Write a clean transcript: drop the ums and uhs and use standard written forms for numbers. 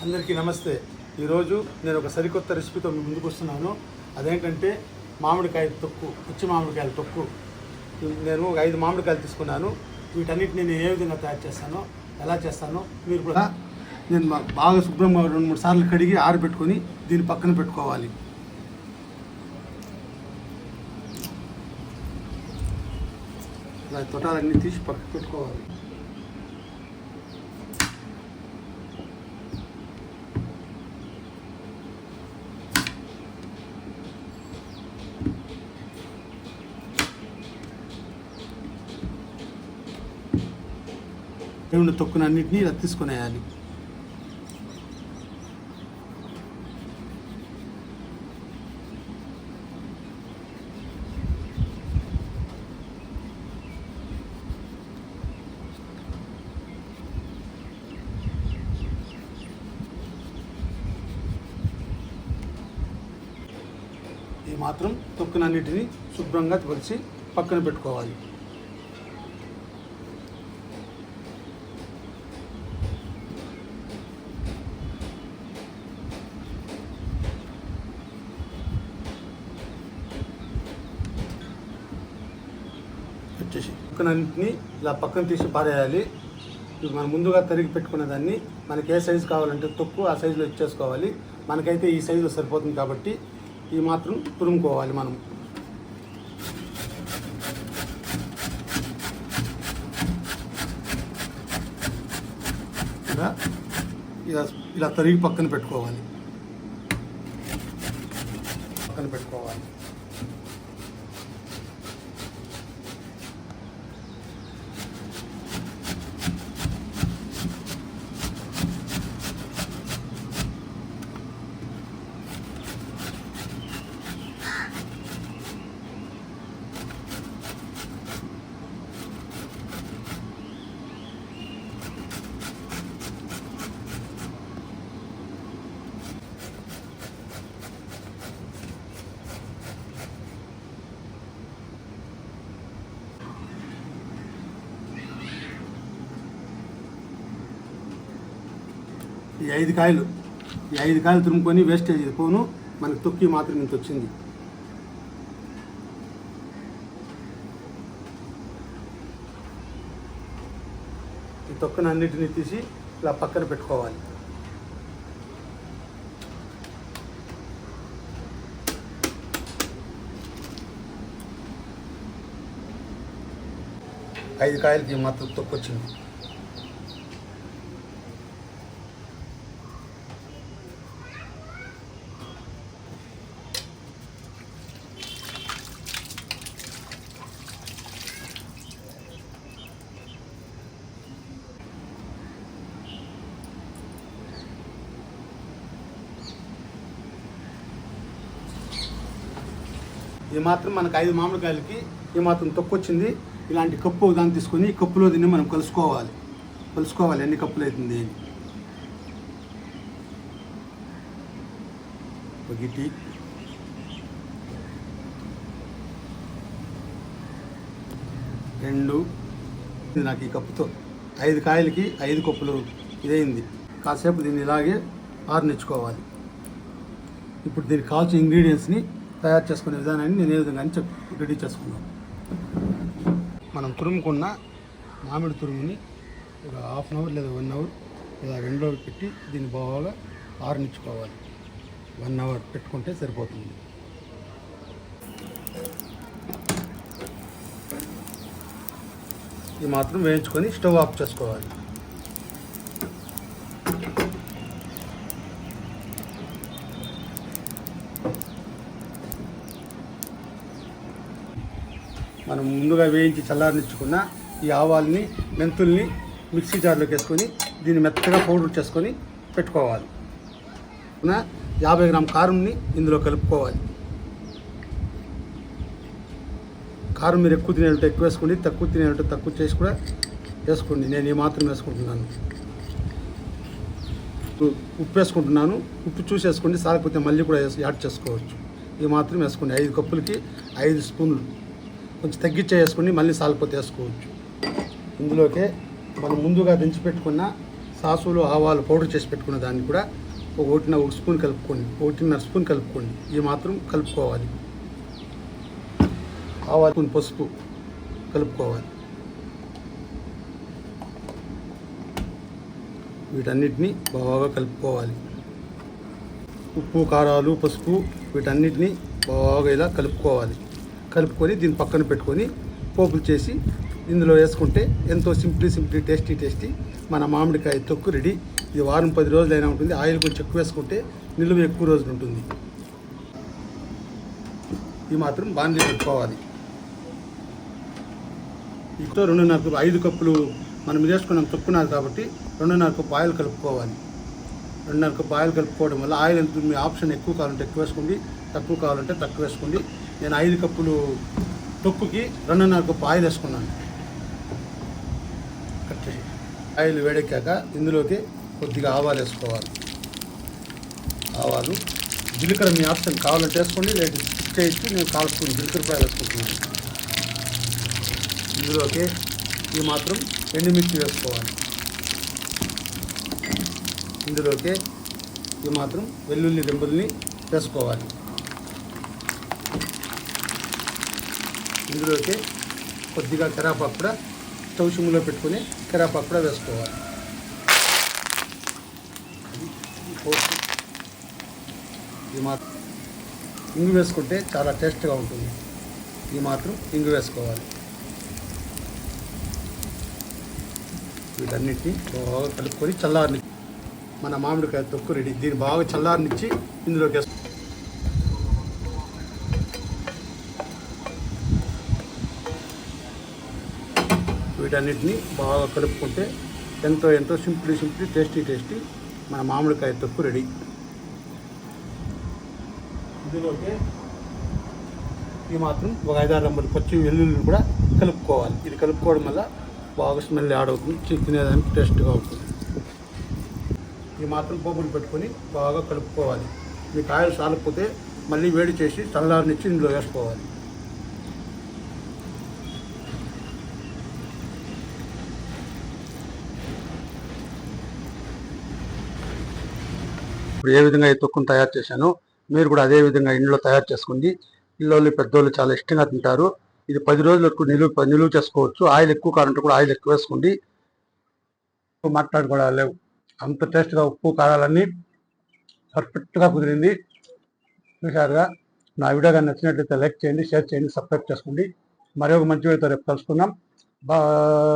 అందరికీ నమస్తే. ఈరోజు నేను ఒక సరికొత్త రెసిపీతో మీ ముందుకు వస్తున్నాను. అదేంటంటే మామిడికాయ తొక్కు, పచ్చి మామిడికాయల తొక్కు. నేను 5 మామిడికాయలు తీసుకున్నాను. వీటన్నిటిని నేను ఏ విధంగా తయారు చేస్తానో, ఎలా చేస్తానో మీరు కూడా నేను బాగా శుభ్రంగా 2-3 సార్లు కడిగి ఆరబెట్టుకొని దీన్ని పక్కన పెట్టుకోవాలి. ఇలా తొటాలన్నీ తీసి పక్కన పెట్టుకోవాలి. ఏమున్న తొక్కునన్నింటినీ ఇలా తీసుకునేయాలి. ఈ మాత్రం తొక్కునన్నిటినీ శుభ్రంగా తుడిచి పక్కన పెట్టుకోవాలి. వచ్చేసి తొక్కునన్నింటినీ ఇలా పక్కన తీసి పారేయాలి. ఇప్పుడు మనం ముందుగా తరిగి పెట్టుకునే దాన్ని మనకి ఏ సైజు కావాలంటే తొక్కు ఆ సైజులో ఇచ్చేసుకోవాలి. మనకైతే ఈ సైజులో సరిపోతుంది కాబట్టి ఈ మాత్రం తురుముకోవాలి. మనం ఇలా తరిగి పక్కన పెట్టుకోవాలి. ఈ 5 కాయలు తురుముకొని వేస్టేజ్ పోను. మనకి తొక్కి మాత్రం ఇంత వచ్చింది. ఈ తొక్కను అన్నిటిని తీసి ఇలా పక్కన పెట్టుకోవాలి. ఐదు కాయలకి మాత్రం తొక్కు వచ్చింది. ఈ మాత్రం మనకు 5 మామిడికాయలకి ఈ మాత్రం తొక్కు వచ్చింది. ఇలాంటి కప్పు దాన్ని తీసుకొని కప్పులో దీన్ని మనం కలుసుకోవాలి ఎన్ని కప్పులు అవుతుంది. ఒకటి 2 నాకు ఈ కప్పుతో 5 కాయలకి 5 కప్పులు ఇదైంది. కాసేపు దీన్ని ఇలాగే ఆరనిచ్చుకోవాలి. ఇప్పుడు దీనికి కావాల్సిన ఇంగ్రీడియంట్స్ని తయారు చేసుకునే విధానాన్ని నేను ఏ విధంగా రెడీ చేసుకున్నాను. మనం తురుముకున్న మామిడి తురుముని ఒక 1/2 అవర్ లేదా 1 అవర్ ఇలా ఎండలో పెట్టి దీన్ని బాగా ఆరనిచ్చుకోవాలి. 1 అవర్ పెట్టుకుంటే సరిపోతుంది. ఇది మాత్రం వేయించుకొని స్టవ్ ఆఫ్ చేసుకోవాలి. మనం ముందుగా వేయించి చల్లారనిచ్చుకున్న ఈ ఆవాల్ని మెంతుల్ని మిక్సీ జార్లోకి వేసుకొని దీన్ని మెత్తగా పౌడర్ చేసుకొని పెట్టుకోవాలి. 50 గ్రాముల కారంని ఇందులో కలుపుకోవాలి. కారం మీరు ఎక్కువ తినేటట్టు ఎక్కువ వేసుకోండి, తక్కువ తినేటట్టు తక్కువ చేసి కూడా వేసుకోండి. నేను ఈ మాత్రం వేసుకుంటున్నాను. ఉప్పు వేసుకుంటున్నాను. ఉప్పు చూసేసుకోండి, సాలకపోతే మళ్ళీ కూడా యాడ్ చేసుకోవచ్చు. ఈ మాత్రం వేసుకోండి. 5 కప్పులకి 5 స్పూన్లు. కొంచెం తగ్గించే వేసుకుని మళ్ళీ సాలపోతే వేసుకోవచ్చు. ఇందులోకే మనం ముందుగా దించి పెట్టుకున్న సాసులు ఆవాలు పౌడర్ చేసి పెట్టుకున్న దాన్ని కూడా ఒకటిన్నర స్పూన్ కలుపుకోండి. ఇది మాత్రం కలుపుకోవాలి. ఆవాలు స్పూన్ పసుపు కలుపుకోవాలి. వీటన్నిటిని బాగా కలుపుకోవాలి. ఉప్పు, కారాలు, పసుపు వీటన్నిటిని బాగా ఇలా కలుపుకొని దీన్ని పక్కన పెట్టుకొని పోపులు చేసి ఇందులో వేసుకుంటే ఎంతో సింప్లీ టేస్టీ మన మామిడికాయ తొక్కు రెడీ. ఇది వారం 10 రోజులైనా ఉంటుంది. ఆయిల్ కొంచెం ఎక్కువ వేసుకుంటే నిలువ ఎక్కువ రోజులు ఉంటుంది. ఇది మాత్రం బాండ్లీ పెట్టుకోవాలి. ఇప్పుడు 5 కప్పులు మనం వేసుకున్నాం తొక్కున్నారు కాబట్టి 2.5 కప్పు ఆయిల్ కలుపుకోవాలి. 2.5 కప్పు ఆయిల్ కలుపుకోవడం వల్ల ఆయిల్ ఎంత మీ ఆప్షన్ ఎక్కువ కావాలంటే ఎక్కువ వేసుకోండి, తక్కువ కావాలంటే తక్కువ వేసుకోండి. నేను 5 కప్పులు తొక్కుకి 2.5 కప్పు ఆయిల్ వేసుకున్నాను. ఆయిల్ వేడెక్కాక ఇందులోకి కొద్దిగా ఆవాలు వేసుకోవాలి. ఆవాలు, జీలకర్ర మీ ఆప్షన్ కావాలంటే వేసుకోండి, లేదా స్కిప్ చేయొచ్చు. నేను కాల్చుకుని జీలకర్ర వేసుకుంటున్నాను. ఇందులోకి ఇది మాత్రం ఎండుమిర్చి వేసుకోవాలి. ఇందులోకి ఇది మాత్రం వెల్లుల్లి రెబ్బల్ని వేసుకోవాలి. ఇందులోకి కొద్దిగా కరివేపాకు కూడా స్టవ్ సిమ్లో పెట్టుకొని కరివేపాకు కూడా వేసుకోవాలి. ఇది మాత్రం ఇంగు వేసుకుంటే చాలా టేస్ట్గా ఉంటుంది. ఇది మాత్రం ఇంగు వేసుకోవాలి. వీటన్నిటిని బాగా కలుపుకొని చల్లారని మన మామిడికాయ తొక్కు రెడీ. దీన్ని బాగా చల్లారనిచ్చి ఇందులోకి వేసుకో. వీటన్నిటిని బాగా కలుపుకుంటే ఎంతో సింప్లీ టేస్టీ మన మామిడికాయ తొక్కు రెడీ. ఇందులోకి ఇది మాత్రం ఒక 5-6 రంబులు పచ్చి వెల్లుల్లిని కూడా కలుపుకోవాలి. ఇది కలుపుకోవడం వల్ల బాగా స్మెల్ యాడ్ అవుతుంది, తినేదానికి టేస్ట్గా ఉంటుంది. ఇది మాత్రం పోపులు పెట్టుకొని బాగా కలుపుకోవాలి. మీ కాయలు సాలకపోతే మళ్ళీ వేడి చేసి చల్లారనిచ్చి ఇందులో వేసుకోవాలి. ఇప్పుడు ఏ విధంగా ఈ తొక్కును తయారు చేశానో మీరు కూడా అదే విధంగా ఇంట్లో తయారు చేసుకోండి. పిల్లలు పెద్దోళ్ళు చాలా ఇష్టంగా తింటారు. ఇది 10 రోజుల వరకు నిలువ చేసుకోవచ్చు. ఆయిల్ ఎక్కువ కావాలంటే కూడా ఆయిల్ ఎక్కువ వేసుకోండి. మాట్లాడుకోవడం లేవు, అంత టేస్ట్గా ఉప్పు కారాలన్నీ పర్ఫెక్ట్గా కుదిరింది. చూసారుగా. నా వీడియో కానీ నచ్చినట్లయితే లైక్ చేయండి, షేర్ చేయండి, సబ్స్క్రైబ్ చేసుకోండి. మరొక మంచి వీడియోతో రేపు కలుసుకుందాం. బాయ్.